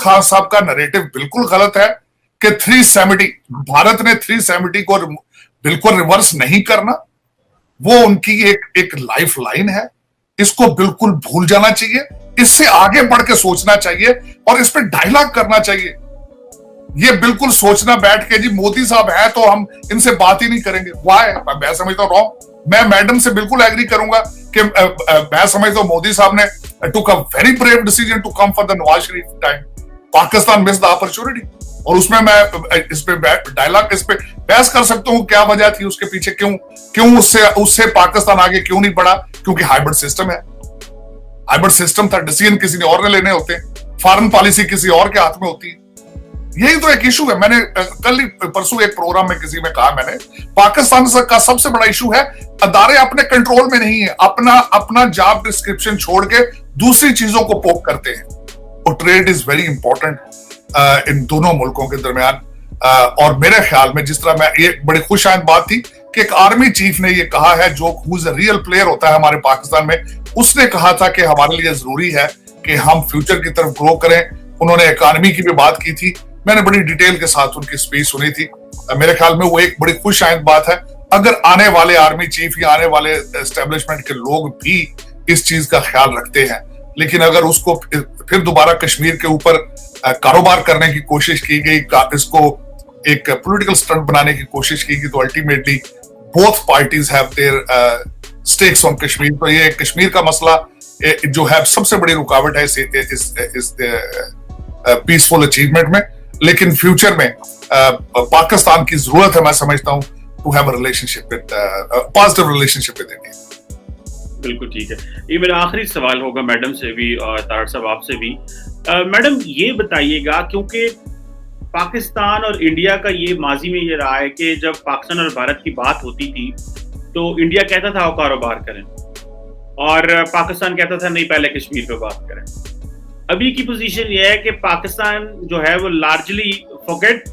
खान साहब का नरेटिव बिल्कुल गलत है कि 370 भारत ने 370 को बिल्कुल रिवर्स नहीं करना, वो उनकी एक लाइफ लाइन है, इसको बिल्कुल भूल जाना चाहिए, इससे आगे बढ़ के सोचना चाहिए और इस पे डायलॉग करना चाहिए। ये बिल्कुल सोचना बैठ के जी मोदी साहब है तो हम इनसे बात ही नहीं करेंगे, वाह, मैं समझता हूं मैं मैडम से बिल्कुल एग्री करूंगा कि मैं समझता हूं मोदी साहब ने took a very brave decision to come for the Nawaz Sharif time. Pakistan miss the opportunity, और उसमें मैं इस पे डायलॉग इस पे बहस कर सकता हूं क्या वजह थी उसके पीछे, क्यों उससे पाकिस्तान आगे क्यों नहीं बढ़ा, क्योंकि हाइब्रिड सिस्टम है, हाइब्रिड सिस्टम था, डिसीजन किसी ने और ने लेने होते हैं, फॉरेन पॉलिसी किसी और के हाथ में होती है। यही तो एक इशू है। मैंने कल ही परसों एक प्रोग्राम में किसी में कहा, मैंने पाकिस्तान का सबसे बड़ा इशू है अदारे अपने कंट्रोल में नहीं है, अपना जॉब डिस्क्रिप्शन छोड़ के दूसरी चीजों को पोक करते हैं, और trade is very important in दोनों मुल्कों के दरमियान। और मेरे ख्याल में जिस तरह मैं, ये बड़ी खुशआइंद बात थी कि एक आर्मी चीफ ने ये कहा है जो हुज अ रियल प्लेयर होता है हमारे पाकिस्तान में, उसने कहा था कि हमारे लिए जरूरी है कि हम फ्यूचर की तरफ ग्रो करें। उन्होंने इकॉनमी की भी बात की थी, मैंने बड़ी डिटेल के साथ उनकी स्पीच सुनी थी। मेरे ख्याल में वो एक बड़ी खुशआइंद बात है। अगर आने वाले आर्मी चीफ या आने वाले एस्टेब्लिशमेंट के लोग भी इस चीज का ख्याल रखते हैं, लेकिन अगर उसको फिर दोबारा कश्मीर के ऊपर कारोबार करने की कोशिश की गई, इसको एक पॉलिटिकल स्टंट बनाने की कोशिश की गई, तो ultimately both parties have their stakes on Kashmir. तो ये कश्मीर का मसला जो है सबसे बड़ी रुकावट है इस पीसफुल अचीवमेंट में, लेकिन फ्यूचर में पाकिस्तान की जरूरत है, मैं समझता हूं, to have a relationship with positive relationship with India. बिल्कुल ठीक है। ये मेरा आखिरी सवाल होगा मैडम से भी और तारड़ साहब आपसे भी। मैडम ये बताइएगा, क्योंकि पाकिस्तान और इंडिया का ये माजी में ये रहा है कि जब पाकिस्तान और भारत की बात होती थी तो इंडिया कहता था आओ कारोबार करें, और पाकिस्तान कहता था नहीं पहले कश्मीर पे बात करें। अभी की पोजीशन ये है कि पाकिस्तान जो है वो लार्जली फॉरगेट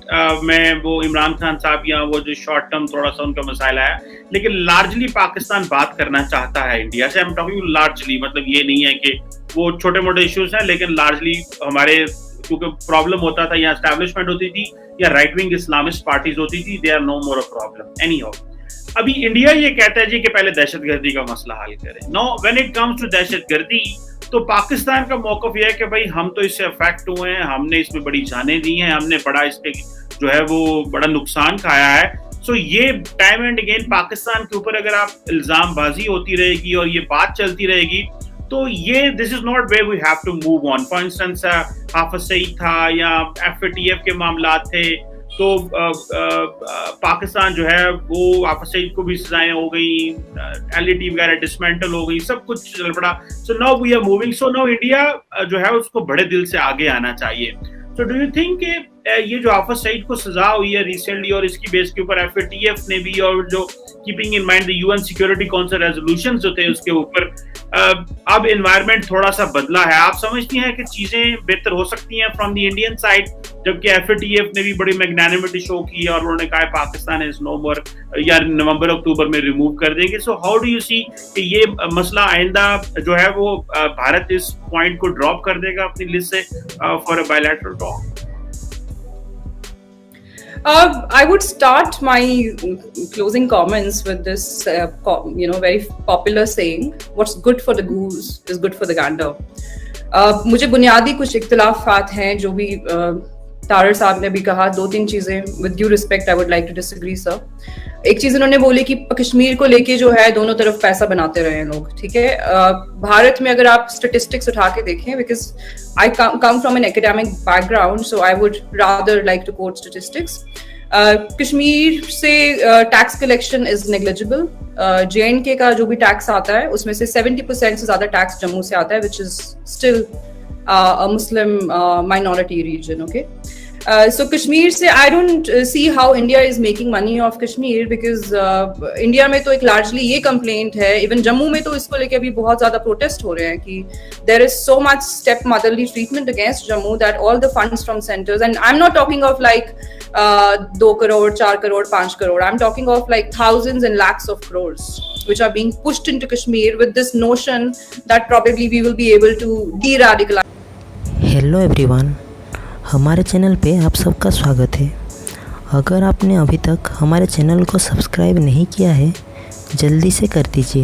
में वो इमरान खान साहब या वो जो शॉर्ट टर्म थोड़ा सा उनका मसाइला है, लेकिन लार्जली पाकिस्तान बात करना चाहता है इंडिया से। आई एम टॉकिंग लार्जली, मतलब ये नहीं है कि वो छोटे मोटे इश्यूज हैं, लेकिन लार्जली हमारे क्योंकि प्रॉब्लम होता था या एस्टैब्लिशमेंट होती थी या राइट विंग इस्लामिस्ट पार्टीज होती थी, they are no more a problem anyhow. अभी इंडिया ये कहता है जी कि पहले दहशतगर्दी का मसला हल करें। No, when it comes to दहशतगर्दी तो पाकिस्तान का मौकफ यह है कि भाई हम तो इससे अफेक्ट हुए हैं, हमने इसमें बड़ी जानें दी हैं, हमने बड़ा इसके जो है वो बड़ा नुकसान खाया है। सो ये टाइम एंड अगेन पाकिस्तान के ऊपर अगर आप इल्जाम बाजी होती रहेगी और ये बात चलती रहेगी तो ये this is not where we have to move on. For instance Hafiz Saeed था या एफएटीएफ के मामला थे, तो पाकिस्तान जो है वो हाफिज सईद को भी सजाएं हो गई, एलईटी वगैरह डिसमेंटल हो गई, सब कुछ चल पड़ा। So now we are moving, so now India जो है उसको बड़े दिल से आगे आना चाहिए। सो डू यू थिंक ये जो हाफिज सईद को सजा हुई है रिसेंटली और इसकी बेस के ऊपर एफएटीएफ ने भी, और जो keeping in mind the UN security council resolutions जो थे उसके ऊपर, अब एनवायरनमेंट थोड़ा सा बदला है, आप समझती हैं कि चीजें बेहतर हो सकती हैं फ्रॉम द इंडियन साइड, जबकि एफएटीएफ ने भी बड़ी मैग्नानिमिटी शो की और उन्होंने कहा पाकिस्तान इज नो मोर या नवंबर अक्टूबर में रिमूव कर देंगे। So how do you see कि ये मसला आइंदा जो है वो भारत इस पॉइंट को ड्रॉप कर देगा अपनी लिस्ट से for a bilateral talk? I would start my closing comments with this, very popular saying, what's good for the goose is good for the gander. मुझे बुनियादी कुछ इख्तिलाफात हैं जो भी तारड़ साहब ने भी कहा, 2-3 चीजें with due respect I would like to disagree sir. एक चीज उन्होंने बोली कि कश्मीर को लेके जो है दोनों तरफ पैसा बनाते रहे लोग, ठीक है। भारत में अगर आप स्टेटिस्टिक्स उठा के देखें, because I come from an academic background, so I would rather like to quote statistics. Kashmir से tax collection is negligible. JNK का जो भी टैक्स आता है उसमें से 70% से ज्यादा टैक्स जम्मू से आता है, which is still a Muslim minority region, okay? So Kashmir se I don't see how India is making money off Kashmir, because India में तो एक largely ये complaint है, even जम्मू में तो इसको लेके अभी बहुत ज्यादा protest हो रहे हैं कि there is so much stepmotherly treatment against Jammu that all the funds from centers, and I'm not talking of like 2 crore, 4 crore, 5 crore, I'm talking of like thousands and lakhs of crores which are being pushed into Kashmir with this notion that probably we will be able to de-radicalize. Hello everyone, हमारे channel पे आप सबका स्वागत है। अगर आपने अभी तक हमारे चैनल को सब्सक्राइब नहीं किया है, जल्दी से कर दीजिए।